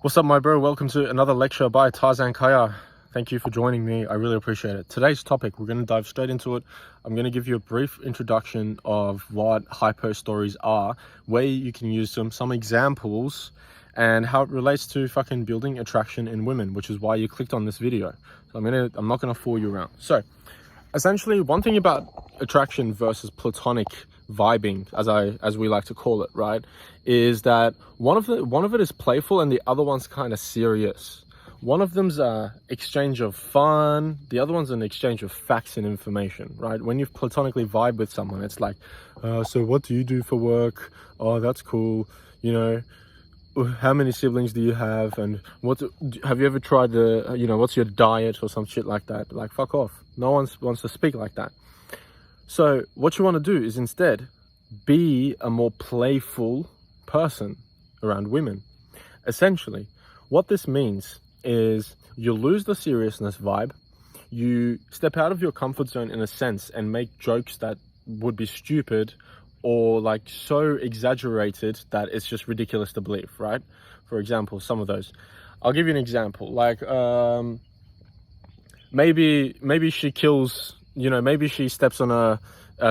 What's up, my bro? Welcome to another lecture by Tarzan Kaya. Thank you for joining me. I really appreciate it. Today's topic, we're going to dive straight into it. I'm going to give you a brief introduction of what hypo stories are, where you can use them, some examples, and how it relates to fucking building attraction in women, which is why you clicked on this video. So I'm not going to fool you around. So essentially, one thing about attraction versus platonic vibing, as we like to call it, right, is that one of it is playful and the other one's kind of serious. One of them's a exchange of fun, the other one's an exchange of facts and information, right? When you platonically vibe with someone, it's like, so what do you do for work? Oh, that's cool. You know, how many siblings do you have? And have you ever tried what's your diet or some shit like that? Like, fuck off. No one wants to speak like that. So what you want to do is instead be a more playful person around women. Essentially, what this means is you lose the seriousness vibe, you step out of your comfort zone in a sense and make jokes that would be stupid or like so exaggerated that it's just ridiculous to believe, right? For example, some of those. I'll give you an example. Like, maybe she kills, maybe she steps on a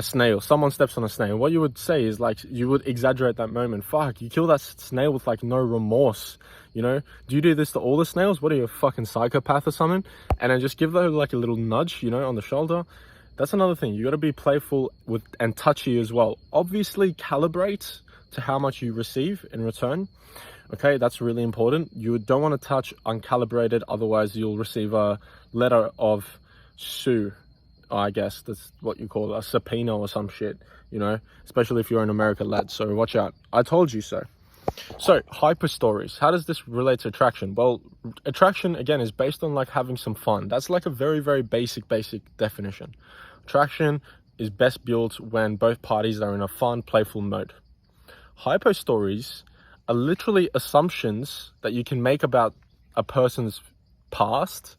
snail. Someone steps on a snail. What you would say is, like, you would exaggerate that moment. Fuck, you kill that snail with like no remorse. Do you do this to all the snails? What are you, a fucking psychopath or something? And then just give her like a little nudge, on the shoulder. That's another thing. You got to be playful and touchy as well. Obviously, calibrate to how much you receive in return. Okay, that's really important. You don't want to touch uncalibrated, otherwise you'll receive a letter of sue. I guess that's what you call a subpoena or some shit, especially if you're in America, lad. So watch out. I told you so. So hyper stories. How does this relate to attraction? Well, attraction, again, is based on like having some fun. That's like a very, very basic definition. Attraction is best built when both parties are in a fun, playful mode. Hyper stories are literally assumptions that you can make about a person's past,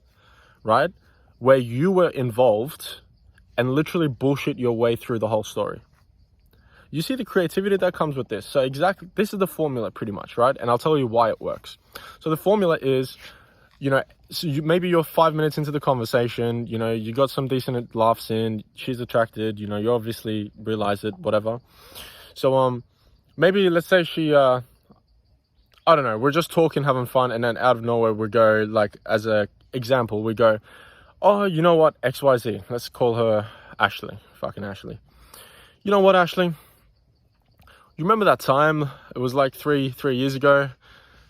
right? Where you were involved and literally bullshit your way through the whole story. You see the creativity that comes with this. So exactly, this is the formula pretty much, right? And I'll tell you why it works. So the formula is, maybe you're 5 minutes into the conversation, you got some decent laughs in, she's attracted, you obviously realize it, whatever. So maybe let's say she, I don't know, we're just talking, having fun, and then out of nowhere we go, like, as a example, we go, oh, you know what, XYZ, let's call her Ashley, fucking Ashley. You know what, Ashley? You remember that time? It was like three years ago,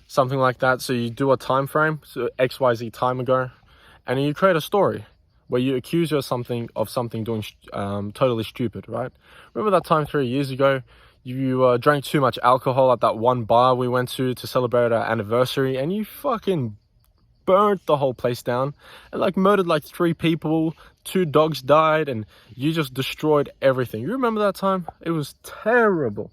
something like that. So you do a time frame, so XYZ time ago, and you create a story where you accuse her of something doing totally stupid, right? Remember that time 3 years ago? You drank too much alcohol at that one bar we went to celebrate our anniversary, and you fucking burnt the whole place down and like murdered like 3 people, 2 dogs died, and you just destroyed everything. You remember that time? It was terrible.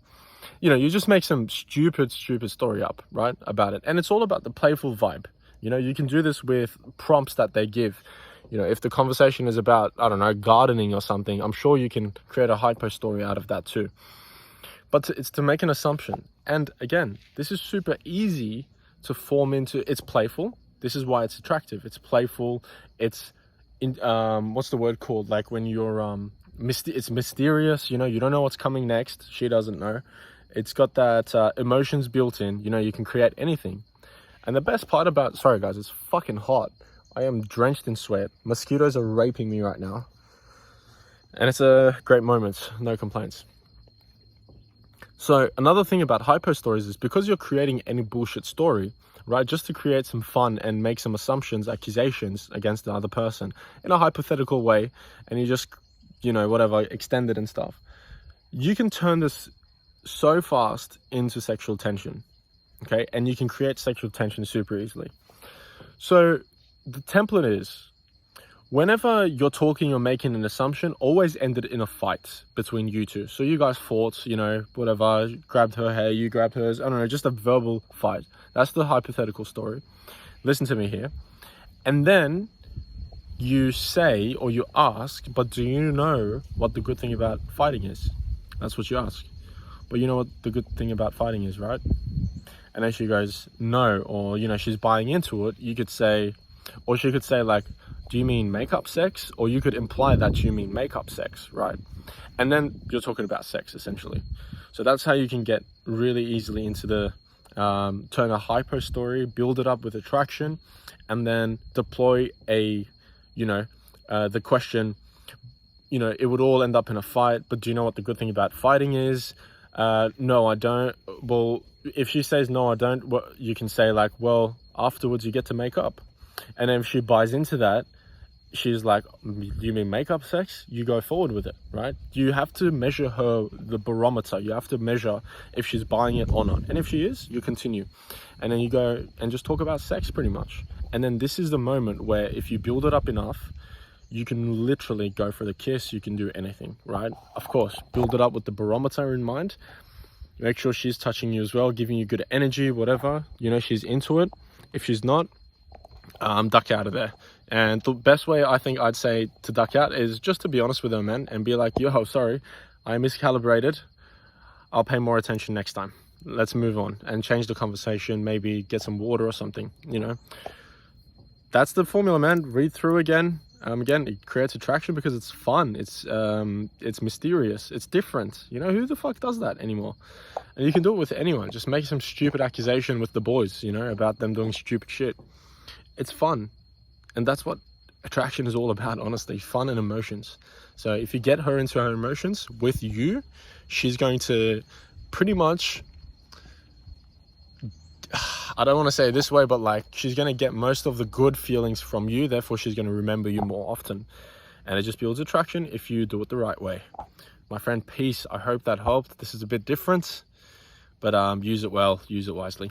You just make some stupid story up, right, about it. And it's all about the playful vibe. You can do this with prompts that they give. If the conversation is about, I don't know, gardening or something, I'm sure you can create a hypo story out of that too. But it's to make an assumption. And again, this is super easy to form into. It's playful. This is why it's attractive. It's playful. It's what's the word called? Like when you're it's mysterious. You don't know what's coming next. She doesn't know. It's got that emotions built in. You can create anything. And the best part about, sorry guys, it's fucking hot. I am drenched in sweat. Mosquitoes are raping me right now. And it's a great moment. No complaints. So another thing about hypo stories is because you're creating any bullshit story, right, just to create some fun and make some assumptions, accusations against the other person in a hypothetical way, and you just, whatever, extend it and stuff, you can turn this so fast into sexual tension, okay? And you can create sexual tension super easily. So the template is, whenever you're talking or making an assumption, always end it in a fight between you two. So you guys fought, whatever, grabbed her hair, you grabbed hers, I don't know, just a verbal fight. That's the hypothetical story. Listen to me here. And then you say, or you ask, but do you know what the good thing about fighting is? That's what you ask. But you know what the good thing about fighting is, right? and then she goes no, or you know, she's buying into it, you could say, or she could say like, do you mean makeup sex? Or you could imply that you mean makeup sex, right? And then you're talking about sex essentially. So that's how you can get really easily into the turn a hypo story, build it up with attraction, and then deploy a, you know, the question, you know, it would all end up in a fight, but do you know what the good thing about fighting is? No, I don't. Well, if she says no, I don't, well, you can say like, well, afterwards you get to make up. And then if she buys into that, she's like, you mean makeup sex? You go forward with it, right? You have to measure the barometer. You have to measure if she's buying it or not. And if she is, you continue. And then you go and just talk about sex pretty much. And then this is the moment where if you build it up enough, you can literally go for the kiss. You can do anything, right? Of course, build it up with the barometer in mind. Make sure she's touching you as well, giving you good energy, whatever. You know, she's into it. If she's not, duck out of there. And the best way I think I'd say to duck out is just to be honest with her, man, and be like, yo, sorry, I miscalibrated. I'll pay more attention next time. Let's move on and change the conversation, maybe get some water or something, you know. That's the formula, man. Read through again. Again, it creates attraction because it's fun. It's mysterious. It's different. You know, who the fuck does that anymore? And you can do it with anyone. Just make some stupid accusation with the boys, you know, about them doing stupid shit. It's fun. And that's what attraction is all about, honestly. Fun and emotions. So if you get her into her emotions with you, she's going to pretty much, I don't want to say it this way, but like she's going to get most of the good feelings from you. Therefore, she's going to remember you more often. And it just builds attraction if you do it the right way. My friend, peace. I hope that helped. This is a bit different, but use it well, use it wisely.